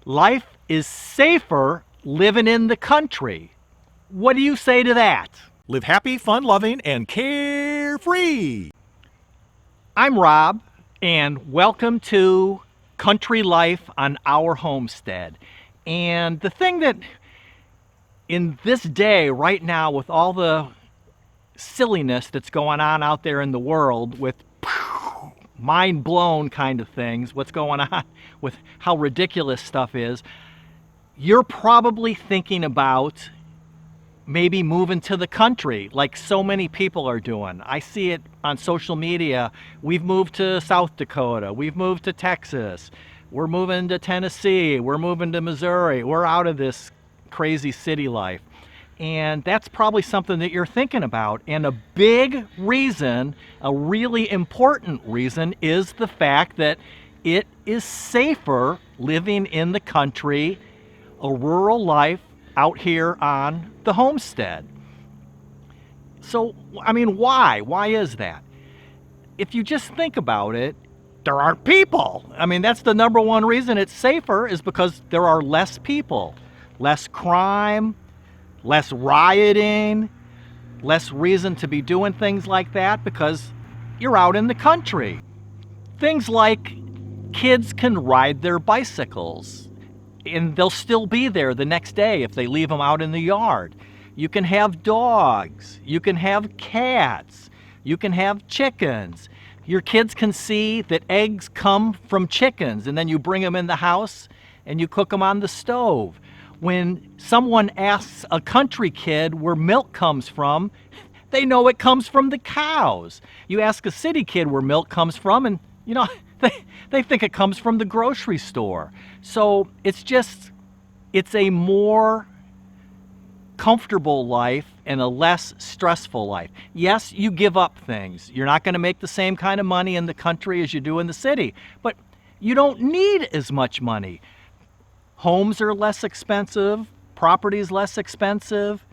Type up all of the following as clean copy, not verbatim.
Life is safer living in the country. What do you say to that? Live happy, fun-loving, and carefree. I'm Rob, and welcome to Country Life on Our Homestead. And the thing that in this day, right now, with all the silliness that's going on out there in the world with mind blown kind of things, what's going on with how ridiculous stuff is, you're probably thinking about maybe moving to the country like so many people are doing. I see it on social media. We've moved to South Dakota. We've moved to Texas. We're moving to Tennessee. We're moving to Missouri. We're out of this crazy city life. And that's probably something that you're thinking about. And a big reason, a really important reason, is the fact that it is safer living in the country, a rural life out here on the homestead. So, I mean, why? Why is that? If you just think about it, there aren't people. I mean, that's the number one reason it's safer, is because there are less people, less crime, less rioting, less reason to be doing things like that because you're out in the country. Things like kids can ride their bicycles and they'll still be there the next day if they leave them out in the yard. You can have dogs, you can have cats, you can have chickens. Your kids can see that eggs come from chickens, and then you bring them in the house and you cook them on the stove. When someone asks a country kid where milk comes from, they know it comes from the cows. You ask a city kid where milk comes from, and they think it comes from the grocery store. So it's a more comfortable life and a less stressful life. Yes, you give up things. You're not going to make the same kind of money in the country as you do in the city, but you don't need as much money. Homes are less expensive, property is less expensive,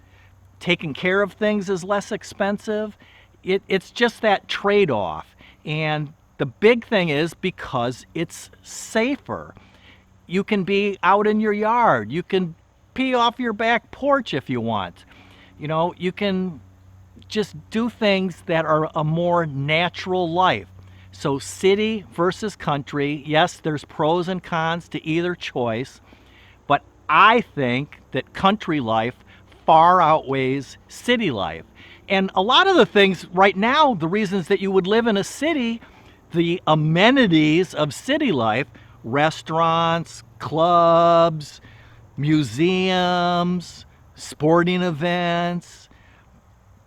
taking care of things is less expensive. It's just that trade-off. And the big thing is because it's safer. You can be out in your yard. You can pee off your back porch if you want. You know, you can just do things that are a more natural life. So city versus country, yes, there's pros and cons to either choice. But I think that country life far outweighs city life. And a lot of the things right now, the reasons that you would live in a city, the amenities of city life, restaurants, clubs, museums, sporting events,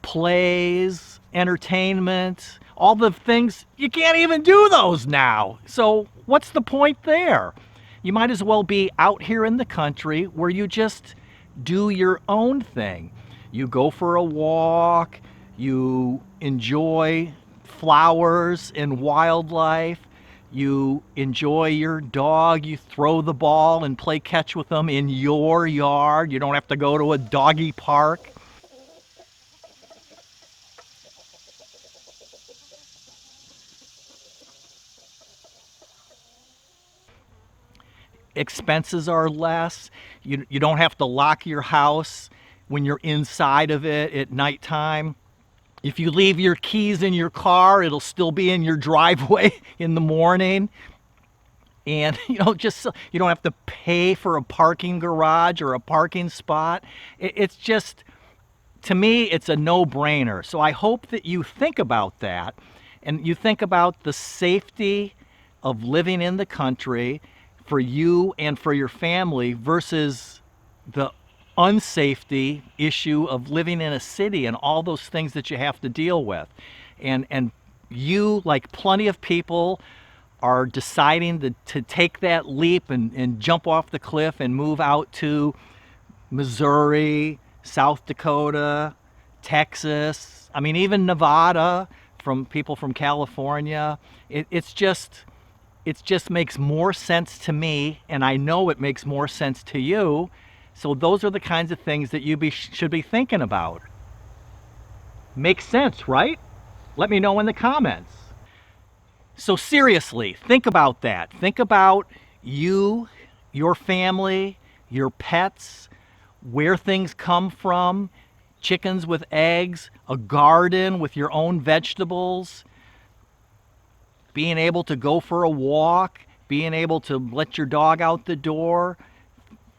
plays, entertainment, all the things, you can't even do those now. So what's the point there? You might as well be out here in the country where you just do your own thing. You go for a walk, you enjoy flowers and wildlife, you enjoy your dog, you throw the ball and play catch with them in your yard. You don't have to go to a doggy park. Expenses are less. You don't have to lock your house when you're inside of it at nighttime. If you leave your keys in your car, it'll still be in your driveway in the morning. And just so you don't have to pay for a parking garage or a parking spot. It's just, to me, it's a no-brainer. So I hope that you think about that, and you think about the safety of living in the country for you and for your family versus the unsafety issue of living in a city and all those things that you have to deal with. And you, like plenty of people, are deciding to take that leap and jump off the cliff and move out to Missouri, South Dakota, Texas, I mean, even Nevada, from people from California. It just makes more sense to me, and I know it makes more sense to you. So those are the kinds of things that you should be thinking about. Makes sense, right? Let me know in the comments. So seriously, think about that. Think about you your family, your pets, where things come from, chickens with eggs, a garden with your own vegetables, being able to go for a walk, being able to let your dog out the door,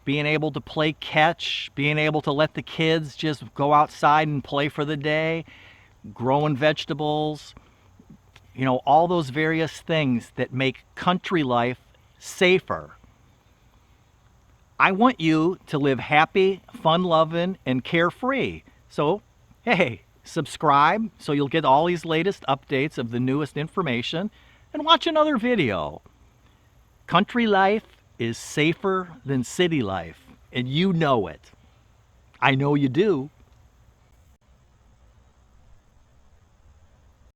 being able to play catch, being able to let the kids just go outside and play for the day, growing vegetables, all those various things that make country life safer. I want you to live happy, fun loving, and carefree. So, hey, subscribe so you'll get all these latest updates of the newest information and watch another video. Country life is safer than city life, and you know it. I know you do.